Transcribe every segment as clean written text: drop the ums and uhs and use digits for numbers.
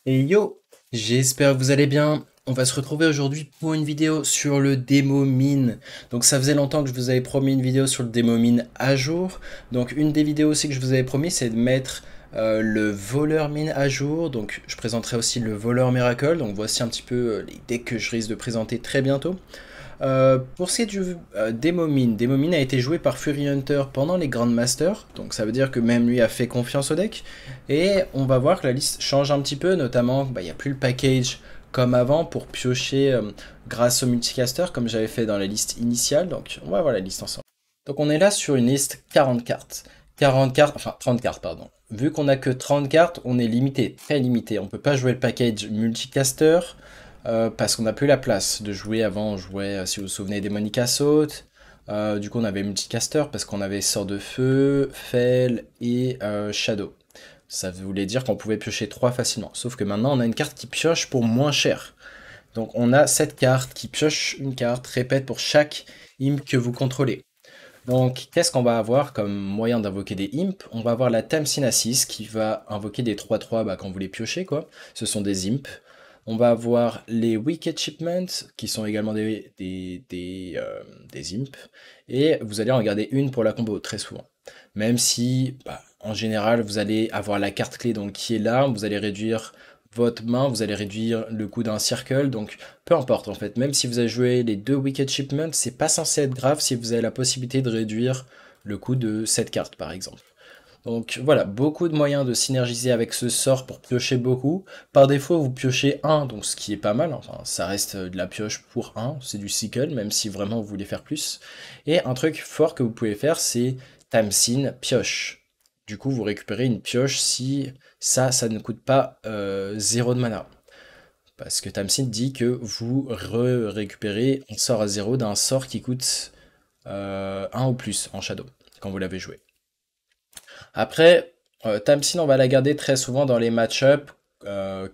Et yo, j'espère que vous allez bien. On va se retrouver aujourd'hui pour une vidéo sur le démo mine. Donc ça faisait longtemps que je vous avais promis une vidéo sur le démo mine à jour. Donc une des vidéos aussi que je vous avais promis, c'est de mettre le voleur mine à jour. Donc je présenterai aussi le voleur miracle. Donc voici un petit peu les decks que je risque de présenter très bientôt. Pour ce qui est du Demo Mine a été joué par Fury Hunter pendant les Grandmasters, donc ça veut dire que même lui a fait confiance au deck. Et on va voir que la liste change un petit peu, notamment il n'y a plus le package comme avant pour piocher grâce au multicaster comme j'avais fait dans la liste initiale, donc on va voir la liste ensemble. Donc on est là sur une liste 40 cartes. 40 cartes, enfin 30 cartes pardon. Vu qu'on a que 30 cartes, on est limité, très limité. On peut pas jouer le package multicaster, parce qu'on n'a plus la place de jouer. Avant, on jouait, si vous vous souvenez, Demonic Assault. Du coup, on avait Multicaster parce qu'on avait Sort de Feu, Fel et Shadow. Ça voulait dire qu'on pouvait piocher 3 facilement. Sauf que maintenant, on a une carte qui pioche pour moins cher. Donc, on a cette carte qui pioche une carte, répète pour chaque imp que vous contrôlez. Donc, qu'est-ce qu'on va avoir comme moyen d'invoquer des imps? On va avoir la Tamsinasis qui va invoquer des 3-3 quand vous les piochez, quoi. Ce sont des imps. On va avoir les Wicked Shipments, qui sont également des imps. Et vous allez en garder une pour la combo, très souvent. Même si, en général, vous allez avoir la carte clé donc, qui est là, vous allez réduire votre main, vous allez réduire le coût d'un circle, donc peu importe en fait. Même si vous avez joué les deux Wicked Shipments, c'est pas censé être grave si vous avez la possibilité de réduire le coût de cette carte par exemple. Donc voilà, beaucoup de moyens de synergiser avec ce sort pour piocher beaucoup. Par défaut, vous piochez un, donc ce qui est pas mal, enfin ça reste de la pioche pour un, c'est du cycle, même si vraiment vous voulez faire plus. Et un truc fort que vous pouvez faire, c'est Tamsin pioche. Du coup, vous récupérez une pioche si ça ne coûte pas 0 de mana. Parce que Tamsin dit que vous récupérez un sort à 0 d'un sort qui coûte 1 ou plus en Shadow, quand vous l'avez joué. Après, Tamsin, on va la garder très souvent dans les match-up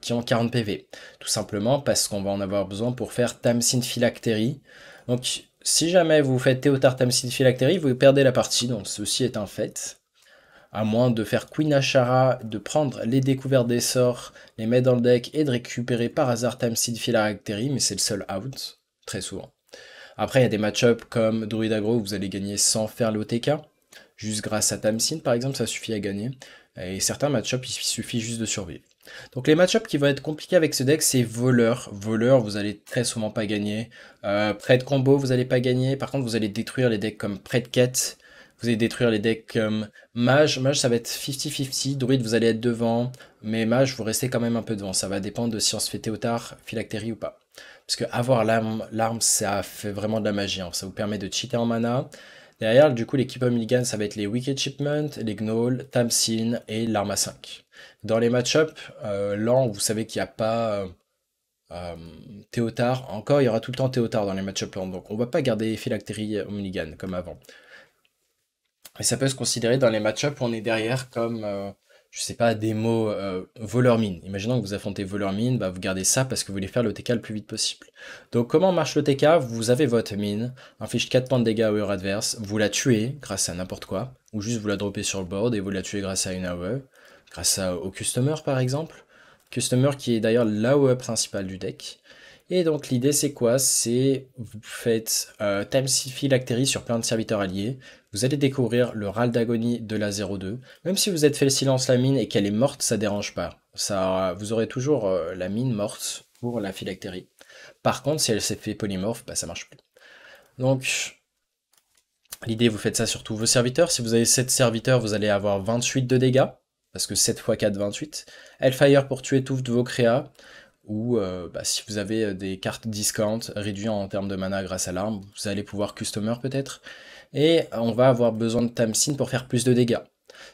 qui ont 40 PV. Tout simplement parce qu'on va en avoir besoin pour faire Tamsin Phylactery. Donc, si jamais vous faites Théotard Tamsin Phylactery, vous perdez la partie, donc ceci est un fait. À moins de faire Queen Ashara, de prendre les découvertes des sorts, les mettre dans le deck et de récupérer par hasard Tamsin Phylactery, mais c'est le seul out, très souvent. Après, il y a des match-up comme Druid Aggro où vous allez gagner sans faire l'OTK. Juste grâce à Tamsin, par exemple, ça suffit à gagner. Et certains match-up, il suffit juste de survivre. Donc les match-up qui vont être compliqués avec ce deck, c'est voleur. Voleur, vous allez très souvent pas gagner. Prêt de combo, vous allez pas gagner. Par contre, vous allez détruire les decks comme prêt de quête. Vous allez détruire les decks comme mage. Mage, ça va être 50-50. Druid, vous allez être devant. Mais mage, vous restez quand même un peu devant. Ça va dépendre de si on se fait Théotard, Phylactery ou pas. Parce que avoir l'arme, ça fait vraiment de la magie, hein. Ça vous permet de cheater en mana. Derrière, du coup, l'équipe Mulligan, ça va être les Wicked Shipment, les Gnolls, Tamsin et l'arme à 5. Dans les match-up, lents, vous savez qu'il n'y a pas euh, Théotard. Encore, il y aura tout le temps Théotard dans les match-up lents. Donc, on va pas garder Phylactery au Mulligan comme avant. Et ça peut se considérer dans les match-up où on est derrière comme, je sais pas, des mots voleur mine. Imaginons que vous affrontez voleur mine, vous gardez ça parce que vous voulez faire l'OTK le plus vite possible. Donc comment marche l'OTK? Vous avez votre mine, inflige 4 points de dégâts au héros adverse, vous la tuez grâce à n'importe quoi, ou juste vous la droppez sur le board et vous la tuez grâce à une AOE, au customer par exemple. Customer qui est d'ailleurs l'AOE principale du deck. Et donc l'idée c'est quoi? C'est vous faites Tamsin Phylactery sur plein de serviteurs alliés. Vous allez découvrir le râle d'agonie de la 0-2. Même si vous êtes fait le silence la mine et qu'elle est morte, ça dérange pas. Ça, vous aurez toujours la mine morte pour la phylactérie. Par contre, si elle s'est fait polymorphe, ça marche plus. Donc, l'idée, vous faites ça sur tous vos serviteurs. Si vous avez 7 serviteurs, vous allez avoir 28 de dégâts. Parce que 7 x 4, 28. Hellfire pour tuer toutes vos créas. Ou si vous avez des cartes discount réduites en termes de mana grâce à l'arme, vous allez pouvoir customer peut-être. Et on va avoir besoin de Tamsin pour faire plus de dégâts.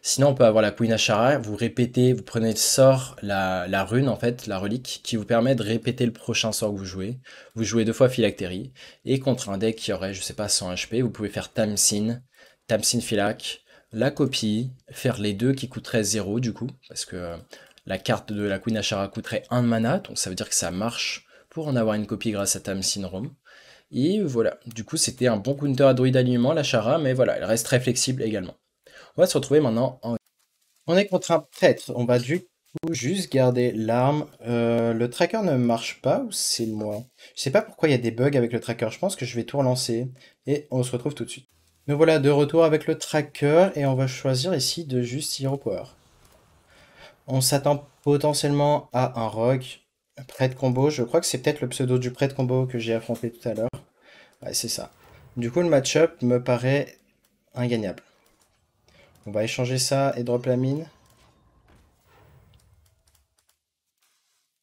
Sinon, on peut avoir la Queen Ashara, vous répétez, vous prenez le sort, la rune en fait, la relique, qui vous permet de répéter le prochain sort que vous jouez. Vous jouez 2 fois Phylactery, et contre un deck qui aurait, je sais pas, 100 HP, vous pouvez faire Tamsin, Tamsin Phylac, la copie, faire les deux qui coûteraient 0 du coup, parce que la carte de la Queen Ashara coûterait 1 de mana, donc ça veut dire que ça marche pour en avoir une copie grâce à Tamsin Rome. Et voilà, du coup c'était un bon counter à druide alignement, la Chara, mais voilà, elle reste très flexible également. On va se retrouver maintenant en... On est contre un prêtre, on va Ou juste garder l'arme. Le tracker ne marche pas ou c'est moi? Je sais pas pourquoi il y a des bugs avec le tracker. Je pense que je vais tout relancer et on se retrouve tout de suite. Nous voilà de retour avec le tracker et on va choisir ici de juste Hero Power. On s'attend potentiellement à un rogue prêt de combo. Je crois que c'est peut-être le pseudo du prêt de combo que j'ai affronté tout à l'heure. Ouais, c'est ça. Du coup, le match-up me paraît ingagnable. On va échanger ça et drop la mine.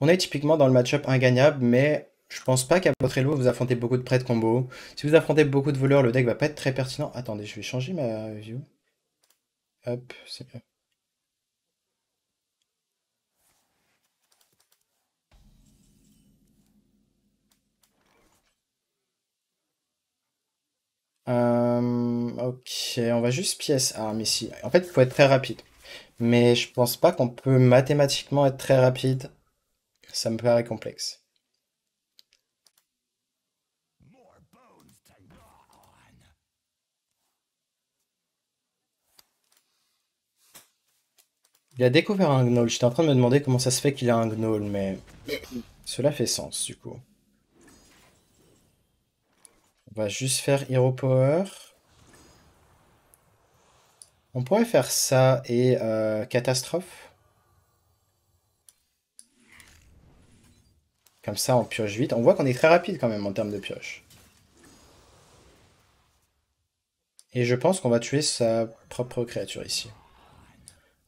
On est typiquement dans le match-up ingagnable, mais je pense pas qu'à votre elo vous affrontez beaucoup de prêts de combo. Si vous affrontez beaucoup de voleurs, le deck va pas être très pertinent. Attendez, je vais changer ma view. Hop, c'est mieux. Ok, on va juste pièce arme ici. En fait, il faut être très rapide. Mais je pense pas qu'on peut mathématiquement être très rapide. Ça me paraît complexe. Il a découvert un gnoll. J'étais en train de me demander comment ça se fait qu'il a un gnoll, mais cela fait sens du coup. On va juste faire Hero Power. On pourrait faire ça et Catastrophe. Comme ça, on pioche vite. On voit qu'on est très rapide quand même en termes de pioche. Et je pense qu'on va tuer sa propre créature ici.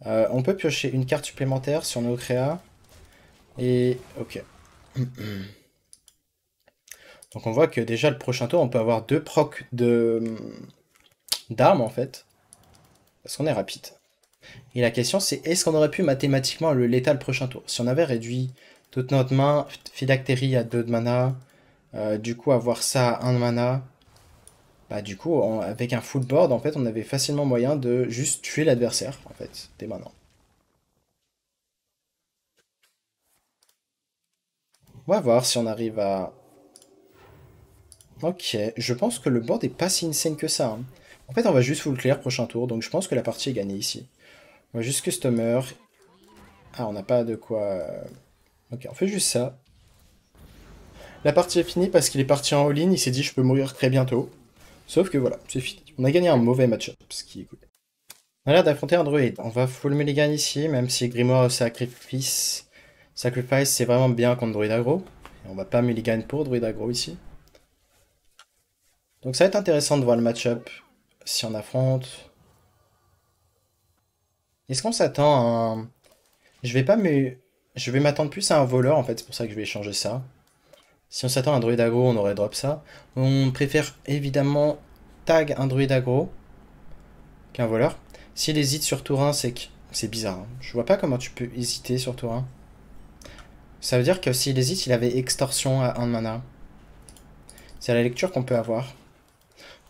On peut piocher une carte supplémentaire sur nos créas. Et ok. Donc on voit que déjà le prochain tour, on peut avoir deux procs d'armes en fait. Parce qu'on est rapide. Et la question c'est, est-ce qu'on aurait pu mathématiquement le létal le prochain tour? Si on avait réduit toute notre main, Phylactérie à 2 de mana, du coup avoir ça à 1 de mana, bah du coup avec un full board en fait on avait facilement moyen de juste tuer l'adversaire en fait, dès maintenant. On va voir si on arrive à... Ok, je pense que le board est pas si insane que ça, hein. En fait on va juste full clear prochain tour, donc je pense que la partie est gagnée ici. On va juste customer. Ah, on n'a pas de quoi... Ok, on fait juste ça. La partie est finie parce qu'il est parti en all-in, il s'est dit je peux mourir très bientôt. Sauf que voilà, c'est fini. On a gagné un mauvais match-up, ce qui est cool. On a l'air d'affronter un druide. On va full mulligan ici, même si Grimoire Sacrifice... Sacrifice c'est vraiment bien contre druide aggro. Et on va pas mulligan pour druide aggro ici. Donc ça va être intéressant de voir le match-up si on affronte. Est-ce qu'on s'attend à un... Je vais pas me... Je vais m'attendre plus à un voleur en fait, c'est pour ça que je vais échanger ça. Si on s'attend à un druide aggro, on aurait drop ça. On préfère évidemment tag un druide aggro qu'un voleur. S'il hésite sur tour 1, c'est que... C'est bizarre, hein. Je vois pas comment tu peux hésiter sur tour 1. Ça veut dire que s'il hésite, il avait extorsion à 1 de mana. C'est la lecture qu'on peut avoir.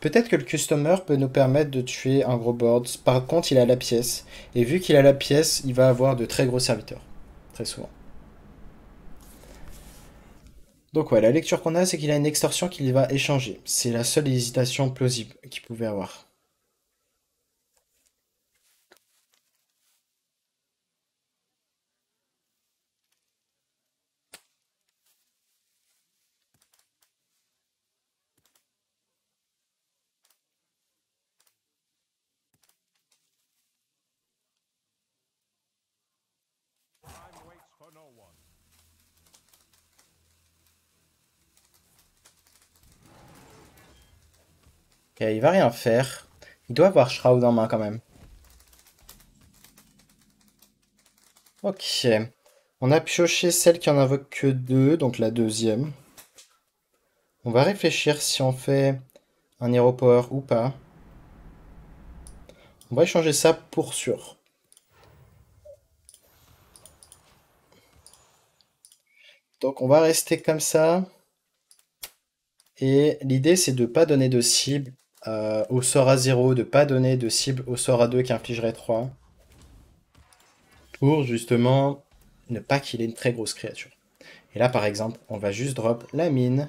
Peut-être que le customer peut nous permettre de tuer un gros board. Par contre, il a la pièce. Et vu qu'il a la pièce, il va avoir de très gros serviteurs. Très souvent. Donc ouais, la lecture qu'on a, c'est qu'il a une extorsion qu'il va échanger. C'est la seule hésitation plausible qu'il pouvait avoir. Ok, il va rien faire. Il doit avoir Shroud en main quand même. Ok. On a pioché celle qui en invoque que deux, donc la deuxième. On va réfléchir si on fait un Hero Power ou pas. On va échanger ça pour sûr. Donc on va rester comme ça. Et l'idée c'est de ne pas donner de cible au sort à 0, de ne pas donner de cible au sort à 2 qui infligerait 3. Pour justement ne pas qu'il ait une très grosse créature. Et là par exemple, on va juste drop la mine,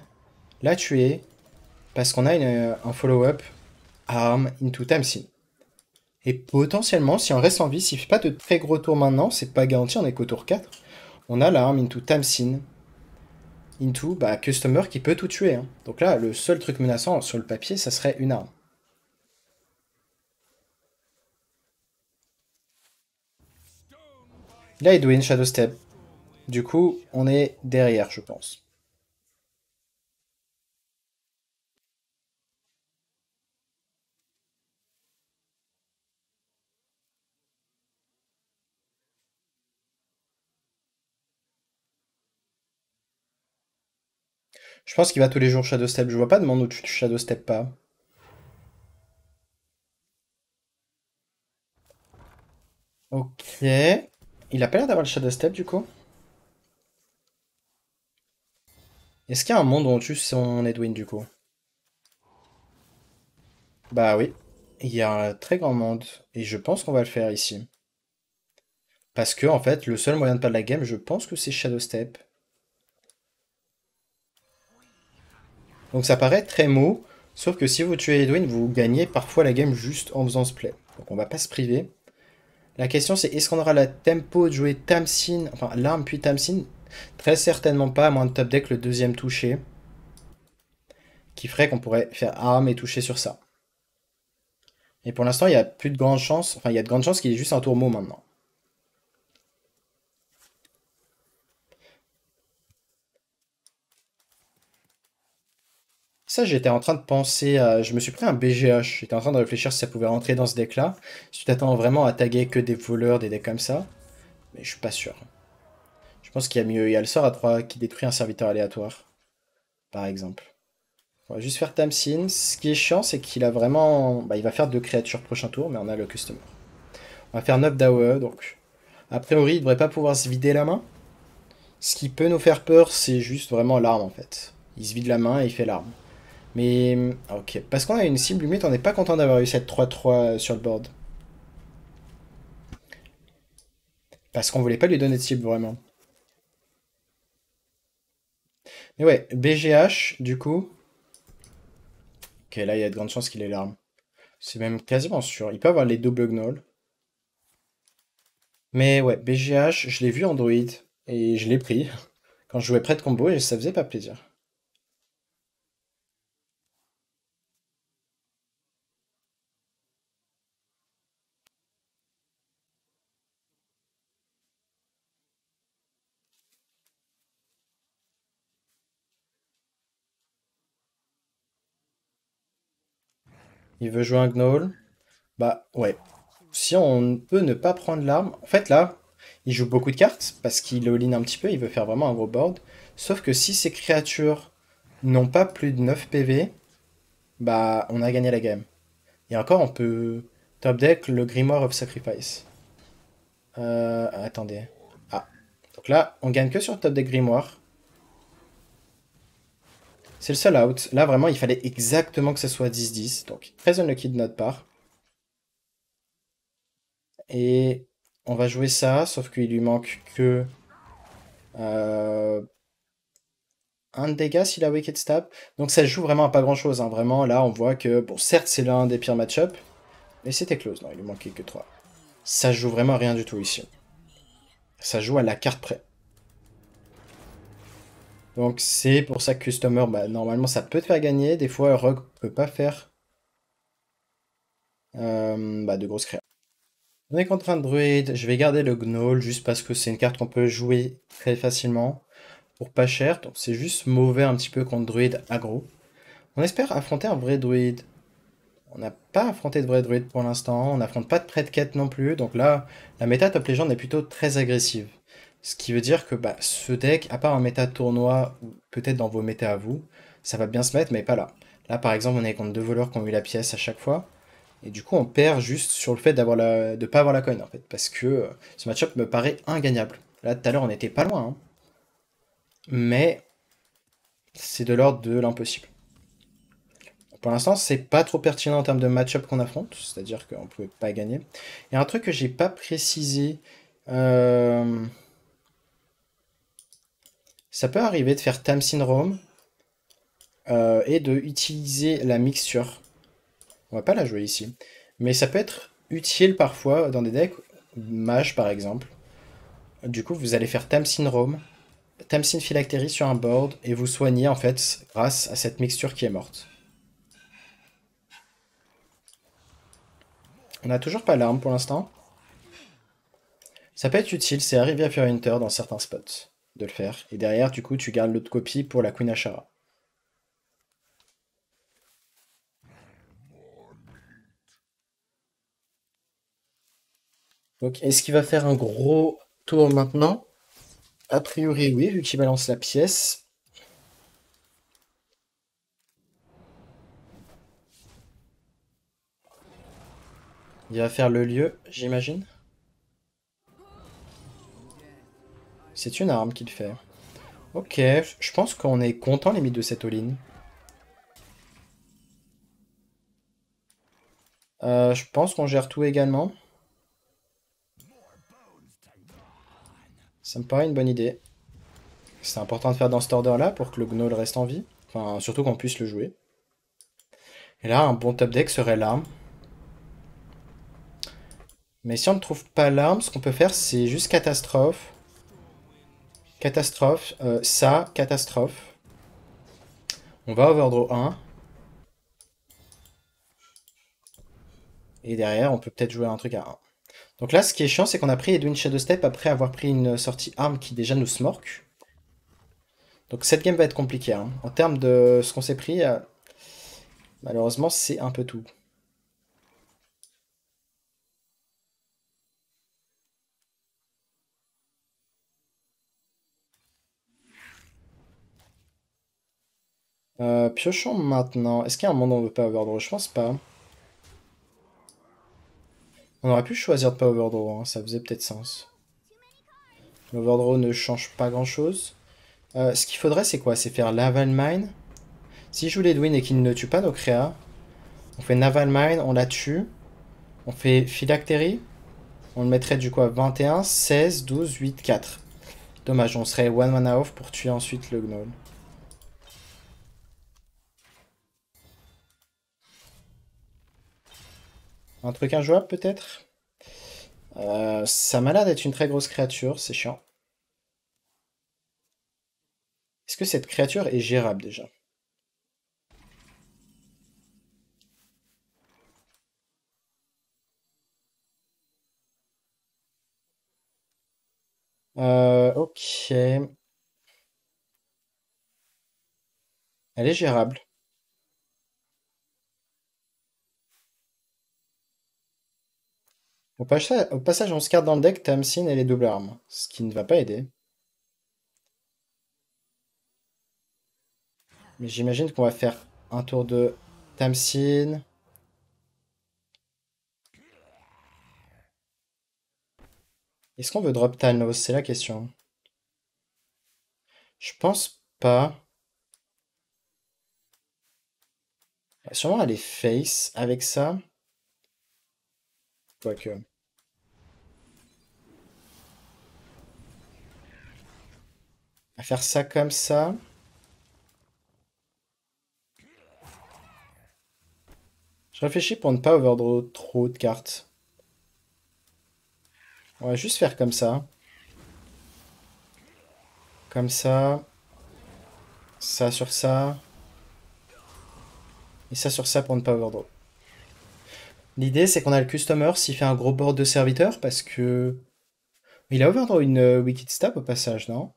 la tuer, parce qu'on a un follow-up Arm into Tamsin. Et potentiellement, si on reste en vie, s'il fait pas de très gros tours maintenant, c'est pas garanti, on est qu'au tour 4. On a l'arme into Tamsin, into bah, Customer qui peut tout tuer, hein. Donc là, le seul truc menaçant sur le papier, ça serait une arme. Là, Edwin, Shadow Step. Du coup, on est derrière, je pense. Je pense qu'il va tous les jours Shadow Step. Je vois pas de monde où tu Shadow Step pas. Ok. Il a pas l'air d'avoir le Shadow Step du coup. Est-ce qu'il y a un monde où on tue son Edwin du coup? Bah oui. Il y a un très grand monde. Et je pense qu'on va le faire ici. Parce que, en fait, le seul moyen de perdre la game, je pense que c'est Shadow Step. Donc ça paraît très mou. Sauf que si vous tuez Edwin, vous gagnez parfois la game juste en faisant ce play. Donc on va pas se priver. La question c'est est-ce qu'on aura la tempo de jouer Tamsin, enfin l'arme puis Tamsin? Très certainement pas, à moins de top deck le deuxième toucher. Qui ferait qu'on pourrait faire arme et toucher sur ça. Et pour l'instant, il y a plus de grandes chances, enfin il y a de grandes chances qu'il y ait juste un tour mot maintenant. Ça, j'étais en train de penser je me suis pris un BGH. J'étais en train de réfléchir si ça pouvait rentrer dans ce deck-là. Si tu t'attends vraiment à taguer que des voleurs, des decks comme ça. Mais je suis pas sûr. Je pense qu'il y a mieux. Il y a le sort à 3 qui détruit un serviteur aléatoire, par exemple. On va juste faire Tamsin. Ce qui est chiant, c'est qu'il a vraiment... Bah, il va faire 2 créatures prochain tour, mais on a le customer. On va faire 9 d'AOE, donc... A priori, il devrait pas pouvoir se vider la main. Ce qui peut nous faire peur, c'est juste vraiment l'arme, en fait. Il se vide la main et il fait l'arme. Mais... Ok. Parce qu'on a une cible limite, on n'est pas content d'avoir eu cette 3-3 sur le board. Parce qu'on voulait pas lui donner de cible, vraiment. Mais ouais, BGH, du coup... Ok, là, il y a de grandes chances qu'il ait l'arme. C'est même quasiment sûr. Il peut avoir les double gnolls. Mais ouais, BGH, je l'ai vu en druide. Et je l'ai pris. Quand je jouais près de combo et ça faisait pas plaisir. Il veut jouer un gnoll. Bah ouais. Si on peut ne pas prendre l'arme. En fait là, il joue beaucoup de cartes parce qu'il all-in un petit peu, il veut faire vraiment un gros board. Sauf que si ces créatures n'ont pas plus de 9 PV, bah on a gagné la game. Et encore on peut top deck le Grimoire of Sacrifice. Attendez. Ah. Donc là, on gagne que sur top deck Grimoire. C'est le seul out. Là, vraiment, il fallait exactement que ce soit 10-10. Donc, très unlucky de notre part. Et on va jouer ça, sauf qu'il lui manque que euh, un de dégâts s'il a Wicked Stab. Donc ça se joue vraiment à pas grand chose, hein. Vraiment, là, on voit que, bon, certes, c'est l'un des pires match-up, mais c'était close. Non, il lui manquait que 3. Ça se joue vraiment à rien du tout ici. Ça joue à la carte près. Donc c'est pour ça que Customer, bah, normalement, ça peut te faire gagner. Des fois, Rogue peut pas faire bah, de grosses créations. On est contre un druide, je vais garder le gnoll juste parce que c'est une carte qu'on peut jouer très facilement pour pas cher, donc c'est juste mauvais un petit peu contre druide aggro. On espère affronter un vrai druide. On n'a pas affronté de vrai druide pour l'instant, on n'affronte pas de prêt de quête non plus, donc là, la méta top legend est plutôt très agressive. Ce qui veut dire que bah, ce deck, à part un méta tournoi, ou peut-être dans vos méta à vous, ça va bien se mettre, mais pas là. Là, par exemple, on est contre 2 voleurs qui ont eu la pièce à chaque fois. Et du coup, on perd juste sur le fait de pas avoir la coin, en fait. Parce que ce match-up me paraît ingagnable. Là, tout à l'heure, on était pas loin, hein. Mais c'est de l'ordre de l'impossible. Pour l'instant, c'est pas trop pertinent en termes de match-up qu'on affronte. C'est-à-dire qu'on pouvait pas gagner. Et un truc que j'ai pas précisé... euh, ça peut arriver de faire Tamsin Roam et de utiliser la mixture. On va pas la jouer ici. Mais ça peut être utile parfois dans des decks, mage par exemple. Du coup, vous allez faire Tamsin Roam, Tamsin Phylactery sur un board et vous soignez en fait grâce à cette mixture qui est morte. On n'a toujours pas l'arme pour l'instant. Ça peut être utile, c'est arrivé à faire Hunter dans certains spots de le faire. Et derrière, du coup, tu gardes l'autre copie pour la Queen Ashara. Donc, est-ce qu'il va faire un gros tour maintenant? A priori, oui, vu qu'il balance la pièce. Il va faire le lieu, j'imagine. C'est une arme qu'il fait. Ok, je pense qu'on est content limite de cette all-in. Je pense qu'on gère tout également. Ça me paraît une bonne idée. C'est important de faire dans cet order-là pour que le Gnoll reste en vie. Enfin, surtout qu'on puisse le jouer. Et là, un bon top deck serait l'arme. Mais si on ne trouve pas l'arme, ce qu'on peut faire, c'est juste catastrophe. Catastrophe, ça, catastrophe. On va overdraw 1. Et derrière, on peut peut-être jouer un truc à 1. Donc là, ce qui est chiant, c'est qu'on a pris Edwin Shadow Step après avoir pris une sortie arme qui déjà nous smork. Donc cette game va être compliquée, hein. En termes de ce qu'on s'est pris, malheureusement, c'est un peu tout. Piochons maintenant. Est-ce qu'il y a un monde où on veut pas overdraw? Je pense pas. On aurait pu choisir de pas overdraw, hein, ça faisait peut-être sens. L'overdraw ne change pas grand-chose. Ce qu'il faudrait, c'est quoi? C'est faire Naval Mine. Si je joue l'Edwin et qu'il ne tue pas nos créas, on fait Naval Mine, on la tue. On fait Phylactery. On le mettrait du coup à 21, 16, 12, 8, 4. Dommage, on serait one mana off pour tuer ensuite le Gnoll. Un truc injouable peut-être? Ça m'a l'air d'être une très grosse créature, c'est chiant. Est-ce que cette créature est gérable déjà? Ok. Elle est gérable. Au passage, on se garde dans le deck Tamsin et les doubles armes, ce qui ne va pas aider. Mais j'imagine qu'on va faire un tour de Tamsin. Est-ce qu'on veut drop Thanos? C'est la question. Je pense pas. Sûrement aller face avec ça. Quoique. À faire ça comme ça. Je réfléchis pour ne pas overdraw trop de cartes. On va juste faire comme ça. Comme ça. Ça sur ça. Et ça sur ça pour ne pas overdraw. L'idée, c'est qu'on a le customer s'il fait un gros board de serviteurs parce que... Il a overdraw une Wicked Stab au passage, non?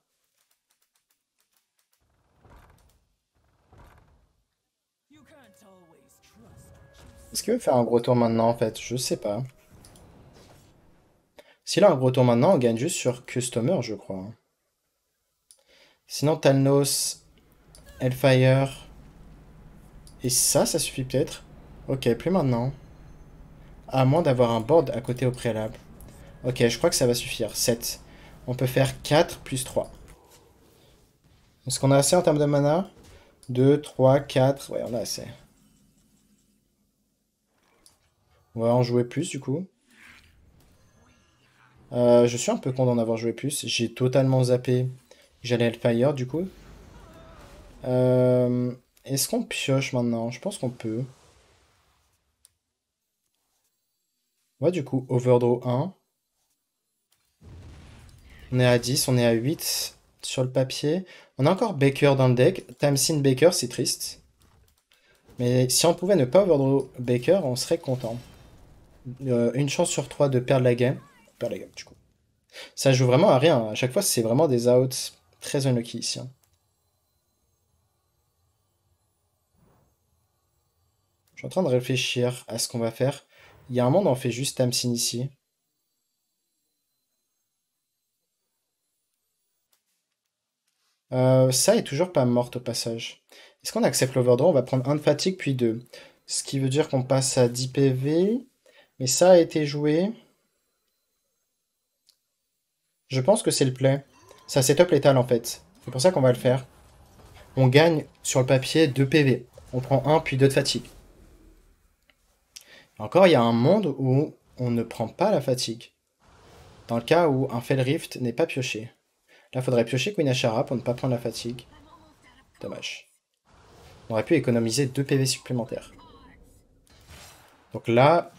Est-ce qu'il veut faire un gros tour maintenant, en fait? Je sais pas. S'il a un gros tour maintenant, on gagne juste sur customer, je crois. Sinon, Talnos, Hellfire... Et ça suffit peut-être? Ok, plus maintenant. À moins d'avoir un board à côté au préalable. Ok, je crois que ça va suffire. 7. On peut faire 4 plus 3. Est-ce qu'on a assez en termes de mana? 2, 3, 4. Ouais, on a assez. On va en jouer plus du coup. Je suis un peu content d'en avoir joué plus. J'ai totalement zappé. J'allais Hellfire du coup. Euh, Est-ce qu'on pioche maintenant? Je pense qu'on peut. Ouais, du coup, Overdraw 1. On est à 10, on est à 8 sur le papier. On a encore Baker dans le deck. Tamsin Baker, c'est triste. Mais si on pouvait ne pas Overdraw Baker, on serait content. Une chance sur 3 de perdre la game. On perd la game, du coup. Ça joue vraiment à rien. À chaque fois, c'est vraiment des outs très unlucky ici, hein. Je suis en train de réfléchir à ce qu'on va faire. Il y a un monde, on fait juste Tamsin ici. Ça est toujours pas morte au passage. Est-ce qu'on accepte l'overdraw? On va prendre un de fatigue puis 2. Ce qui veut dire qu'on passe à 10 PV. Mais ça a été joué. Je pense que c'est le play. Ça setup létal en fait. C'est pour ça qu'on va le faire. On gagne sur le papier 2 PV. On prend un puis 2 de fatigue. Encore, il y a un monde où on ne prend pas la fatigue. Dans le cas où un Fell Rift n'est pas pioché. Là, il faudrait piocher Queen Ashara pour ne pas prendre la fatigue. Dommage. On aurait pu économiser 2 PV supplémentaires. Donc là,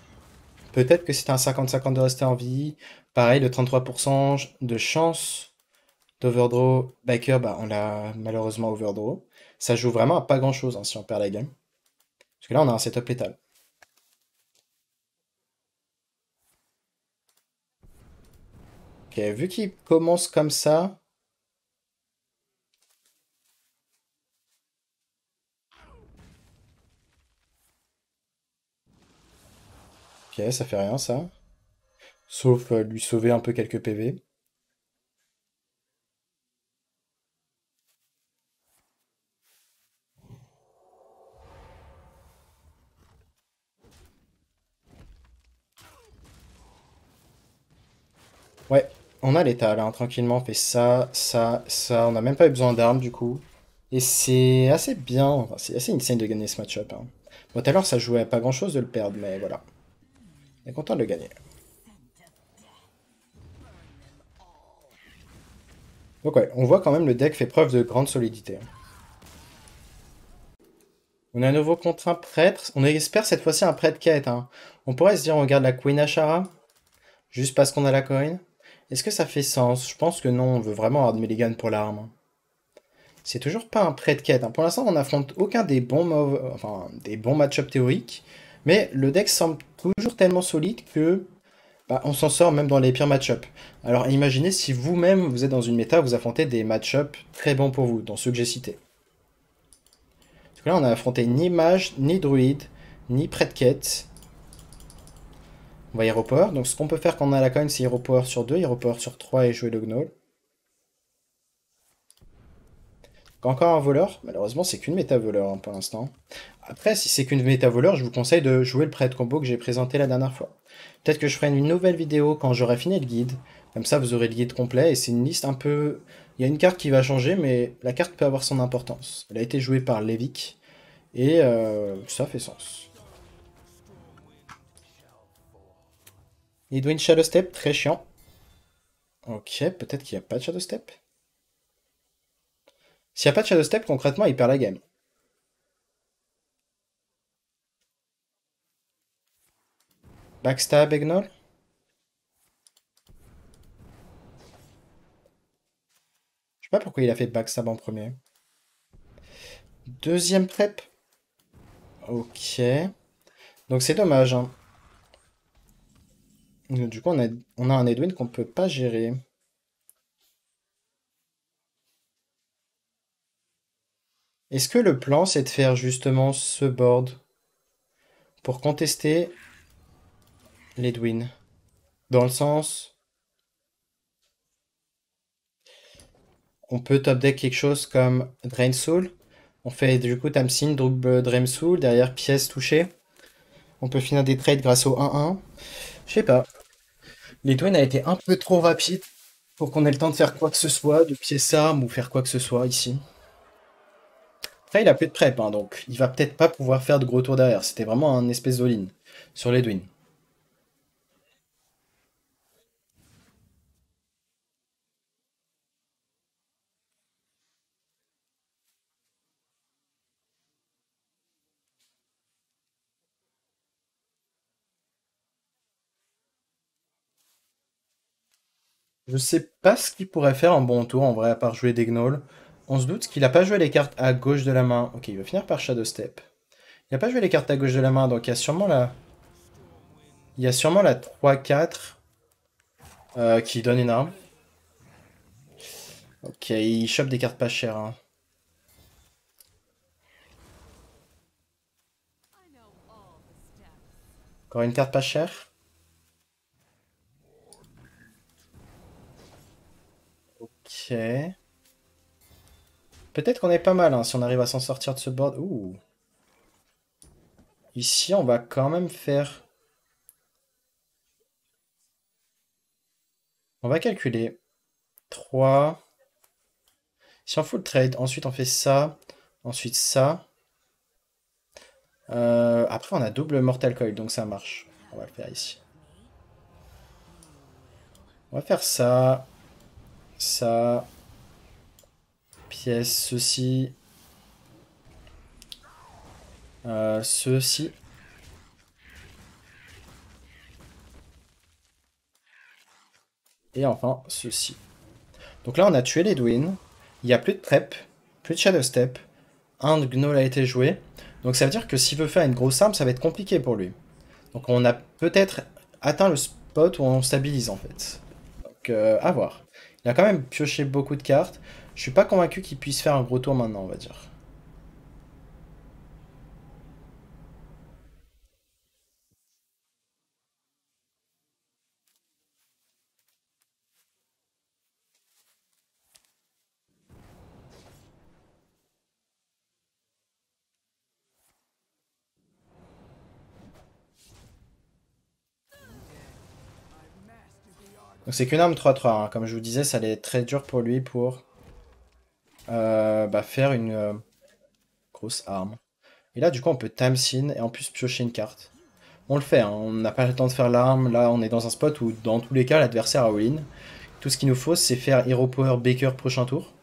peut-être que c'était un 50-50 de rester en vie. Pareil, le 33% de chance d'overdraw. Backer, bah, on l'a malheureusement overdraw. Ça joue vraiment à pas grand-chose hein, si on perd la game. Parce que là, on a un setup létal. Ok, vu qu'il commence comme ça... Ok, ça fait rien, ça. Sauf lui sauver un peu quelques PV. Ouais, on a l'état, là, tranquillement. On fait ça, ça, ça. On n'a même pas eu besoin d'armes, du coup. Et c'est assez bien. Enfin, c'est assez insane de gagner ce match-up, hein. Bon, tout à l'heure, ça jouait à pas grand-chose de le perdre, mais voilà. On est content de le gagner. Donc ouais, on voit quand même le deck fait preuve de grande solidité. On a un nouveau contre un prêtre. On espère cette fois-ci un prêtre quête, hein. On pourrait se dire on regarde la Queen Ashara, juste parce qu'on a la coin. Est-ce que ça fait sens? Je pense que non, on veut vraiment avoir de Mulligan pour l'arme. C'est toujours pas un prêtre quête, hein. Pour l'instant, on n'affronte aucun des bons, enfin, des bons match-up théoriques. Mais le deck semble toujours tellement solide que bah, on s'en sort même dans les pires match-up. Alors imaginez si vous-même vous êtes dans une méta, vous affrontez des match-up très bons pour vous, dans ceux que j'ai cités. Parce que là, on a affronté ni mage, ni druide, ni prêtre quête. On va hero power. Donc ce qu'on peut faire quand on a la coin, c'est hero power sur 2, hero power sur 3 et jouer le gnoll. Encore un voleur, malheureusement c'est qu'une méta voleur hein, pour l'instant. Après, si c'est qu'une méta voleur, je vous conseille de jouer le prêtre combo que j'ai présenté la dernière fois. Peut-être que je ferai une nouvelle vidéo quand j'aurai fini le guide. Comme ça, vous aurez le guide complet et c'est une liste un peu... Il y a une carte qui va changer, mais la carte peut avoir son importance. Elle a été jouée par Levic et ça fait sens. Edwin Shadow Step, très chiant. Ok, peut-être qu'il n'y a pas de Shadow Step. S'il n'y a pas de Shadow Step, concrètement, il perd la game. Backstab, Egnol. Je sais pas pourquoi il a fait backstab en premier. Deuxième prep. Ok. Donc c'est dommage, hein. Du coup, on a un Edwin qu'on peut pas gérer. Est-ce que le plan, c'est de faire justement ce board pour contester l'Edwin? Dans le sens, on peut top deck quelque chose comme Drain Soul. On fait du coup Tamsin, double Drain Soul, derrière pièce touchée. On peut finir des trades grâce au 1-1. Je sais pas. L'Edwin a été un peu trop rapide pour qu'on ait le temps de faire quoi que ce soit, de pièce arme ou faire quoi que ce soit ici. Après, il a plus de prep, hein, donc il va peut-être pas pouvoir faire de gros tours derrière. C'était vraiment un espèce d'all-in sur l'Edwin. Je sais pas ce qu'il pourrait faire en bon tour, en vrai, à part jouer des gnolls. On se doute qu'il a pas joué les cartes à gauche de la main. Ok, il va finir par Shadow Step. Il a pas joué les cartes à gauche de la main, donc il y a sûrement la... Il y a sûrement la 3-4 qui donne une arme. Ok, il chope des cartes pas chères, hein. Encore une carte pas chère. Ok. Peut-être qu'on est pas mal, hein, si on arrive à s'en sortir de ce board. Ouh. Ici, on va quand même faire... On va calculer. 3. Si on full trade, ensuite on fait ça. Ensuite ça. Après, on a double Mortal Coil, donc ça marche. On va le faire ici. On va faire ça. Ça. Pièce, ceci. Ceci. Et enfin, ceci. Donc là, on a tué les Dwyn. Il n'y a plus de Trap, plus de Shadow Step. Un Gnoll a été joué. Donc ça veut dire que s'il veut faire une grosse arme, ça va être compliqué pour lui. Donc on a peut-être atteint le spot où on stabilise en fait. Donc à voir. Il a quand même pioché beaucoup de cartes. Je suis pas convaincu qu'il puisse faire un gros tour maintenant, on va dire. Donc c'est qu'une arme 3-3, hein. Comme je vous disais, ça allait être très dur pour lui pour faire une grosse arme. Et là, du coup, on peut time Sin et en plus piocher une carte. On le fait, hein. On n'a pas le temps de faire l'arme. Là, on est dans un spot où, dans tous les cas, l'adversaire a all-in. Tout ce qu'il nous faut, c'est faire Hero Power Baker prochain tour.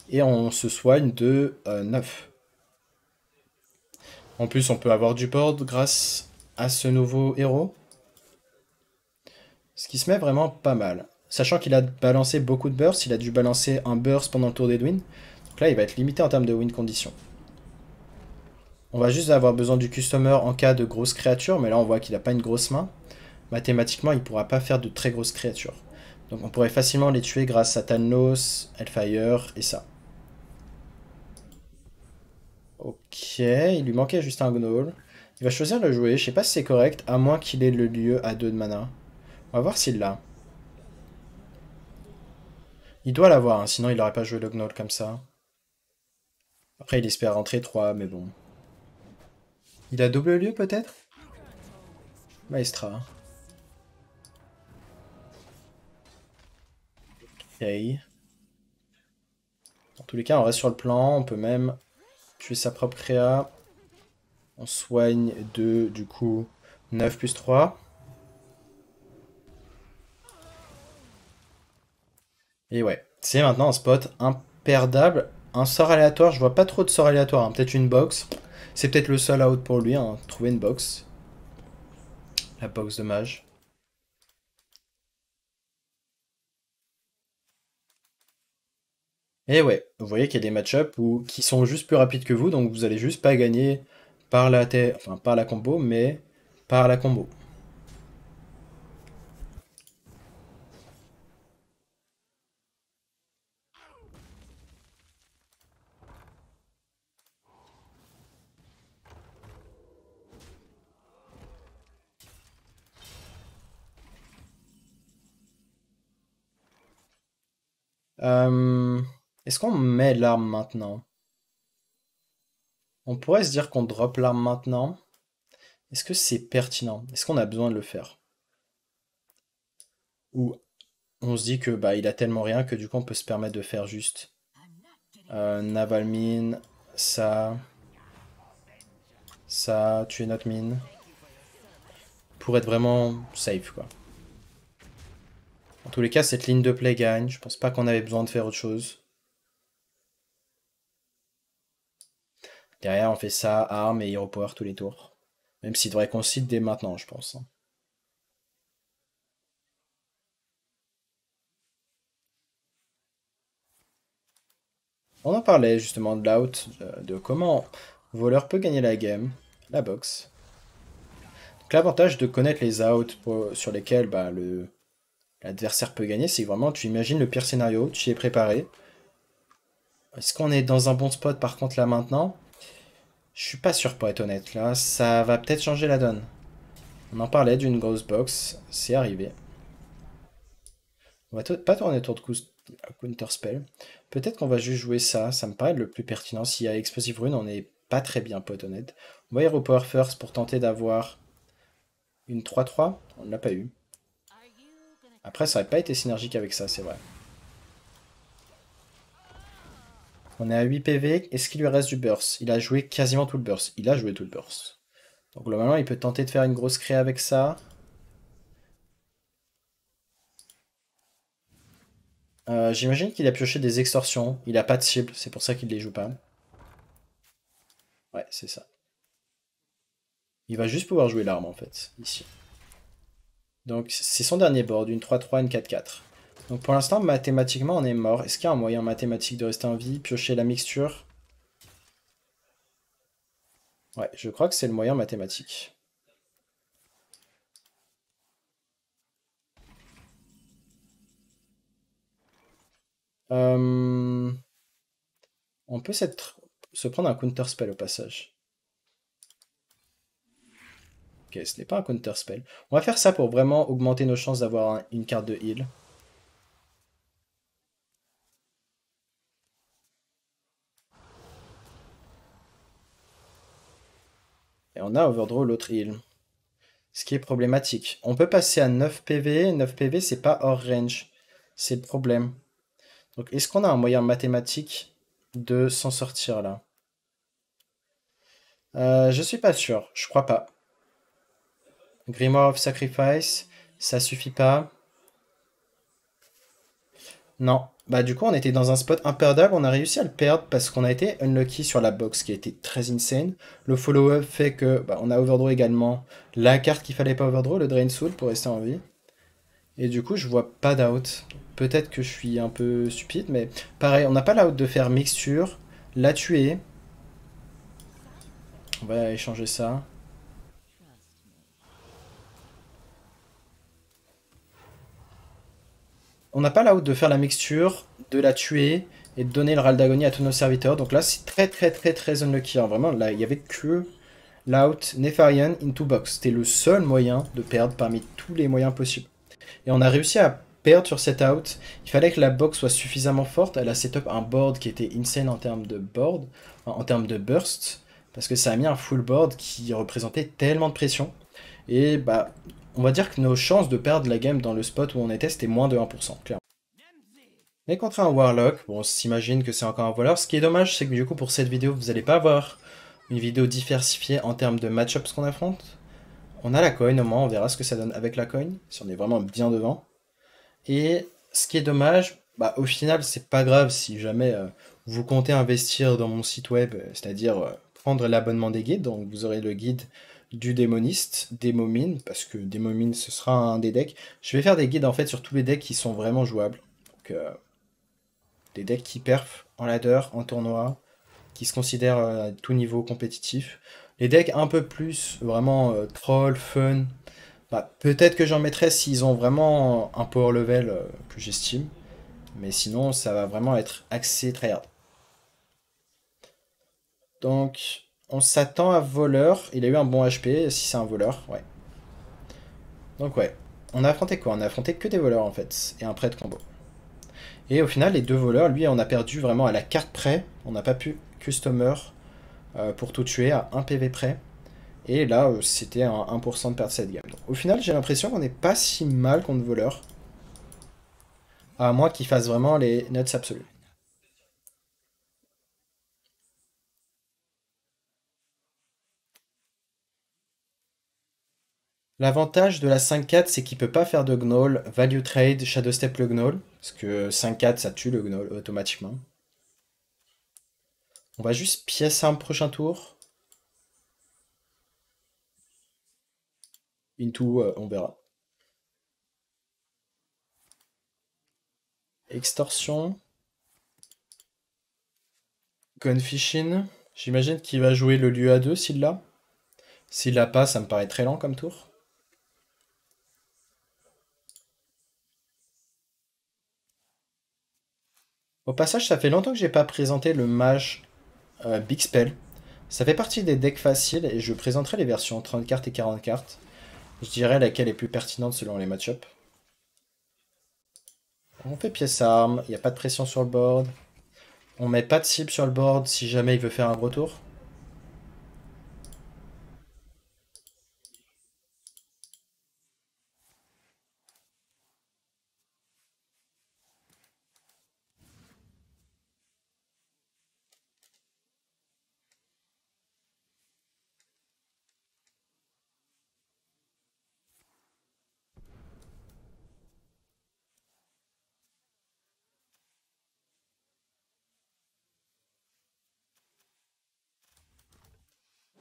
Et on se soigne de 9. En plus, on peut avoir du board grâce à ce nouveau héros. Ce qui se met vraiment pas mal. Sachant qu'il a balancé beaucoup de bursts, il a dû balancer un burst pendant le tour d'Edwin. Donc là, il va être limité en termes de win condition. On va juste avoir besoin du customer en cas de grosses créatures, mais là on voit qu'il n'a pas une grosse main. Mathématiquement, il ne pourra pas faire de très grosses créatures. Donc on pourrait facilement les tuer grâce à Thanos, Hellfire et ça. Ok, il lui manquait juste un Gnoll. Il va choisir de le jouer, je sais pas si c'est correct, à moins qu'il ait le lieu à 2 de mana. On va voir s'il l'a. Il doit l'avoir, hein, sinon il n'aurait pas joué le Gnoll comme ça. Après il espère rentrer 3, mais bon. Il a double lieu peut-être? Maestra. Ok. Dans tous les cas, on reste sur le plan, on peut même tuer sa propre créa. On soigne de, du coup, 9 plus 3. Et ouais, c'est maintenant un spot imperdable. Un sort aléatoire, je vois pas trop de sorts aléatoires, hein. Peut-être une box. C'est peut-être le seul out pour lui, hein. Trouver une box. La box de mage. Et ouais, vous voyez qu'il y a des match-ups qui sont juste plus rapides que vous, donc vous allez juste pas gagner par la enfin par la combo, mais par la combo. Euh, Est-ce qu'on met l'arme maintenant? On pourrait se dire qu'on drop l'arme maintenant. Est-ce que c'est pertinent? Est-ce qu'on a besoin de le faire? Ou on se dit que bah il a tellement rien que du coup on peut se permettre de faire juste Naval Mine, ça, ça, tuer notre mine, pour être vraiment safe quoi. En tous les cas, cette ligne de play gagne. Je pense pas qu'on avait besoin de faire autre chose. Derrière, on fait ça, arme et hero power tous les tours. Même s'il devrait concede dès maintenant, je pense, hein. On en parlait justement de l'out, de comment voleur peut gagner la game, la boxe. Donc l'avantage de connaître les outs sur lesquels bah, l'adversaire peut gagner, c'est que vraiment tu imagines le pire scénario, tu y es préparé. Est-ce qu'on est dans un bon spot par contre là maintenant? Je suis pas sûr pour être honnête, là ça va peut-être changer la donne. On en parlait d'une grosse box, c'est arrivé. On va pas tourner autour de Counter Spell. Peut-être qu'on va juste jouer ça, ça me paraît le plus pertinent. S'il y a Explosive Rune, on n'est pas très bien, pour être honnête. On va Hero Power First pour tenter d'avoir une 3-3. On ne l'a pas eu. Après, ça aurait pas été synergique avec ça, c'est vrai. On est à 8 PV. Est-ce qu'il lui reste du burst? Il a joué quasiment tout le burst. Il a joué tout le burst. Donc globalement, il peut tenter de faire une grosse créa avec ça. J'imagine qu'il a pioché des extorsions. Il a pas de cible, c'est pour ça qu'il les joue pas. Ouais, c'est ça. Il va juste pouvoir jouer l'arme en fait, ici. Donc c'est son dernier board, une 3-3, une 4-4. Donc pour l'instant, mathématiquement, on est mort. Est-ce qu'il y a un moyen mathématique de rester en vie? Piocher la mixture? Ouais, je crois que c'est le moyen mathématique. Euh, On peut se prendre un counter spell au passage. Ok, ce n'est pas un counter spell. On va faire ça pour vraiment augmenter nos chances d'avoir une carte de heal. Et on a overdraw l'autre heal. Ce qui est problématique. On peut passer à 9 PV. 9 PV, c'est pas hors range. C'est le problème. Donc, est-ce qu'on a un moyen mathématique de s'en sortir là? Je suis pas sûr. Je crois pas. Grimoire of Sacrifice, ça suffit pas. Non. Bah du coup, on était dans un spot imperdable. On a réussi à le perdre parce qu'on a été unlucky sur la box qui a été très insane. Le follow-up fait que bah, on a overdraw également la carte qu'il fallait pas overdraw, le Drain Soul, pour rester en vie. Et du coup, je vois pas d'out. Peut-être que je suis un peu stupide, mais pareil, on n'a pas l'out de faire mixture, la tuer. On va échanger ça. On n'a pas l'out de faire la mixture, de la tuer et de donner le râle d'agonie à tous nos serviteurs. Donc là, c'est très très très très unlucky, hein. Vraiment, là, il n'y avait que l'out Nefarian into box. C'était le seul moyen de perdre parmi tous les moyens possibles. Et on a réussi à perdre sur cet out. Il fallait que la box soit suffisamment forte. Elle a setup un board qui était insane en termes de board, en termes de burst, parce que ça a mis un full board qui représentait tellement de pression. Et bah, on va dire que nos chances de perdre la game dans le spot où on était, c'était moins de 1%, clairement. Mais contre un Warlock, bon, on s'imagine que c'est encore un voleur. Ce qui est dommage, c'est que du coup, pour cette vidéo, vous n'allez pas avoir une vidéo diversifiée en termes de match-ups qu'on affronte. On a la coin au moins, on verra ce que ça donne avec la coin, si on est vraiment bien devant. Et ce qui est dommage, bah, au final, c'est pas grave si jamais vous comptez investir dans mon site web, c'est-à-dire prendre l'abonnement des guides. Donc vous aurez le guide du démoniste, Démomine, parce que Démomine ce sera un des decks. Je vais faire des guides en fait sur tous les decks qui sont vraiment jouables. Donc des decks qui perfent en ladder, en tournoi, qui se considèrent à tout niveau compétitif. Les decks un peu plus vraiment troll, fun, bah, peut-être que j'en mettrai s'ils ont vraiment un power level que j'estime. Mais sinon, ça va vraiment être axé tryhard. Donc, on s'attend à voleur. Il a eu un bon HP, si c'est un voleur, ouais. Donc ouais. On a affronté quoi? On a affronté que des voleurs en fait. Et un prêt de combo. Et au final, les deux voleurs, lui, on a perdu vraiment à la carte près. On n'a pas pu customer pour tout tuer à 1 PV près. Et là, c'était un 1% de perte cette game. Donc, au final, j'ai l'impression qu'on n'est pas si mal contre voleur. À moins qu'il fasse vraiment les nuts absolus. L'avantage de la 5-4, c'est qu'il peut pas faire de gnoll, value trade, shadow step le gnoll, parce que 5-4 ça tue le gnoll automatiquement. On va juste pièce un prochain tour. Into, on verra. Extorsion. Gunfishin. J'imagine qu'il va jouer le lieu A2 s'il l'a. S'il l'a pas, ça me paraît très lent comme tour. Au passage, ça fait longtemps que j'ai pas présenté le mage Big Spell. Ça fait partie des decks faciles et je présenterai les versions 30 cartes et 40 cartes. Je dirais laquelle est plus pertinente selon les match-ups. On fait pièce arme, il n'y a pas de pression sur le board. On met pas de cible sur le board si jamais il veut faire un gros tour.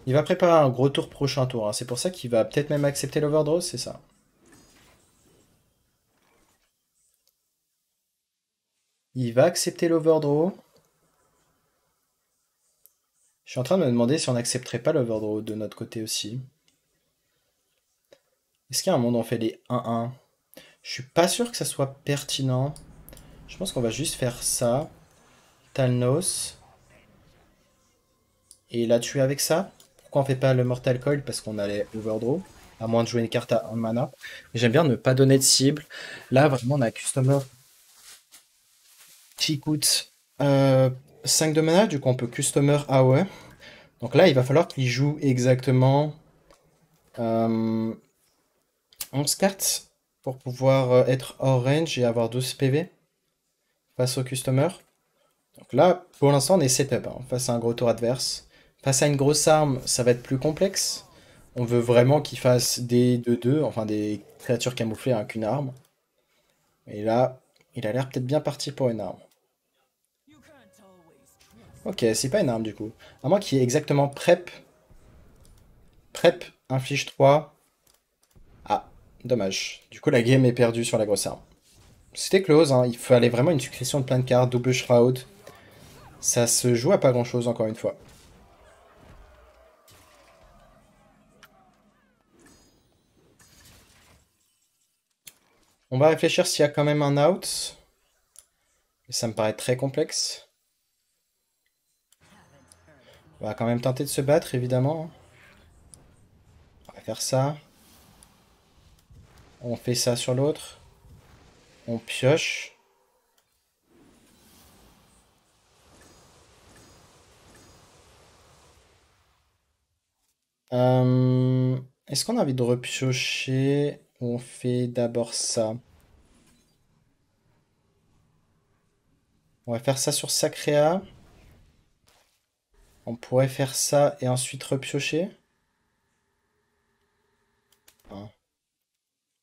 Il va préparer un gros tour prochain tour, hein. C'est pour ça qu'il va peut-être même accepter l'overdraw, c'est ça. Il va accepter l'overdraw. Je suis en train de me demander si on n'accepterait pas l'overdraw de notre côté aussi. Est-ce qu'il y a un monde où on fait les 1-1? Je suis pas sûr que ça soit pertinent. Je pense qu'on va juste faire ça. Talnos. Et la tuer avec ça. Pourquoi on fait pas le Mortal Coil? Parce qu'on allait overdraw. À moins de jouer une carte à 1 mana. Mais j'aime bien ne pas donner de cible. Là, vraiment, on a un Customer qui coûte 5 de mana. Du coup, on peut Customer AOE. Donc là, il va falloir qu'il joue exactement 11 cartes pour pouvoir être hors range et avoir 12 PV face au Customer. Donc là, pour l'instant, on est setup hein, face à un gros tour adverse. Face à une grosse arme, ça va être plus complexe. On veut vraiment qu'il fasse des 2-2, enfin des créatures camouflées hein, qu'une arme. Et là, il a l'air peut-être bien parti pour une arme. Ok, c'est pas une arme du coup. À moins qu'il y ait exactement prep. Prep inflige 3. Ah, dommage. Du coup, la game est perdue sur la grosse arme. C'était close, hein. Il fallait vraiment une succession de plein de cartes, double shroud. Ça se joue à pas grand chose encore une fois. On va réfléchir s'il y a quand même un out. Ça me paraît très complexe. On va quand même tenter de se battre, évidemment. On va faire ça. On fait ça sur l'autre. On pioche. Est-ce qu'on a envie de repiocher ou on fait d'abord ça? On va faire ça sur Sacrea. On pourrait faire ça et ensuite repiocher. Hein.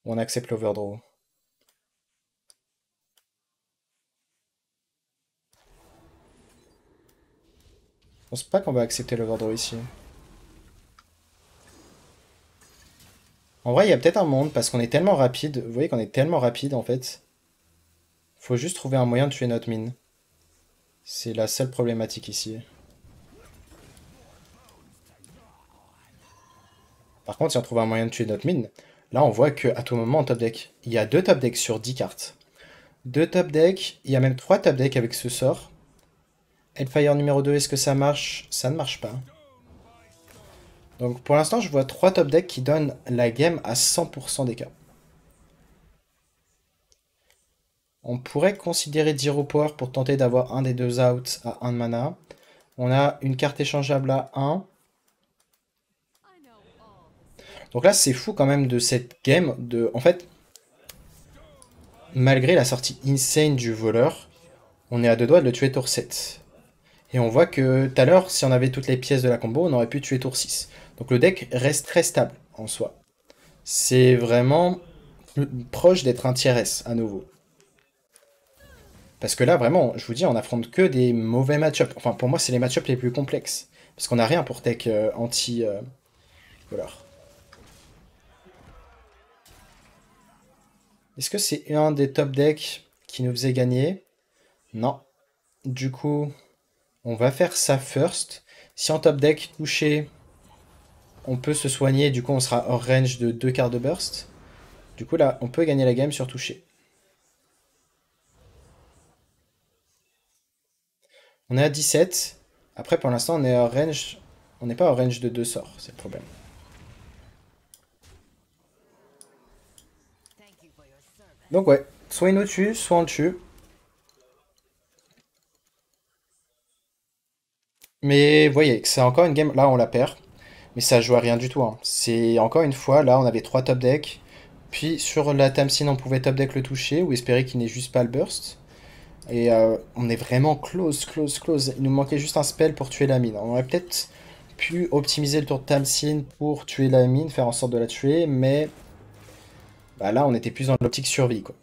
On accepte l'overdraw. Je pense pas qu'on va accepter l'overdraw ici. En vrai, il y a peut-être un monde parce qu'on est tellement rapide. Vous voyez qu'on est tellement rapide en fait. Faut juste trouver un moyen de tuer notre mine. C'est la seule problématique ici. Par contre, si on trouve un moyen de tuer notre mine, là on voit qu'à tout moment en top deck, il y a 2 top decks sur 10 cartes. 2 top decks, il y a même 3 top decks avec ce sort. Hellfire numéro 2, est-ce que ça marche? Ça ne marche pas. Donc pour l'instant, je vois 3 top decks qui donnent la game à 100% des cas. On pourrait considérer Zero Power pour tenter d'avoir un des deux outs à 1 de mana. On a une carte échangeable à 1. Donc là, c'est fou quand même de cette game. En fait, malgré la sortie insane du voleur, on est à deux doigts de le tuer tour 7. Et on voit que tout à l'heure, si on avait toutes les pièces de la combo, on aurait pu tuer tour 6. Donc le deck reste très stable en soi. C'est vraiment proche d'être un tier S à nouveau. Parce que là, vraiment, je vous dis, on affronte que des mauvais match-ups. Enfin, pour moi, c'est les match-ups les plus complexes. Parce qu'on n'a rien pour tech anti-voleur. Est-ce que c'est un des top decks qui nous faisait gagner? Non. Du coup, On va faire ça first. Si en top deck touché, on peut se soigner, du coup on sera hors range de 2 cartes de burst. Du coup là, on peut gagner la game sur touché. On est à 17. Après pour l'instant on est hors range. On n'est pas hors range de 2 sorts, c'est le problème. Donc ouais, soit il nous tue, soit on le tue. Mais vous voyez, c'est encore une game, là on la perd. Mais ça joue à rien du tout, hein. C'est encore une fois, là on avait 3 top decks. Puis sur la Tamsin on pouvait top deck le toucher ou espérer qu'il n'ait juste pas le burst. Et on est vraiment close, close, close. Il nous manquait juste un spell pour tuer la mine. On aurait peut-être pu optimiser le tour de Tamsin pour tuer la mine, faire en sorte de la tuer, mais bah là on était plus dans l'optique survie quoi.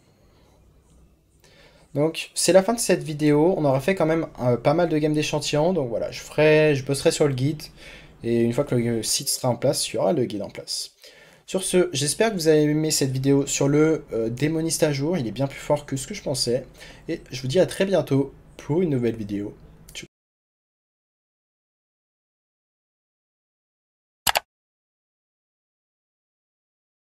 Donc c'est la fin de cette vidéo. On aura fait quand même pas mal de games d'échantillons. Donc voilà, je bosserai sur le guide. Et une fois que le site sera en place, il y aura le guide en place. Sur ce, j'espère que vous avez aimé cette vidéo sur le démoniste à jour. Il est bien plus fort que ce que je pensais. Et je vous dis à très bientôt pour une nouvelle vidéo.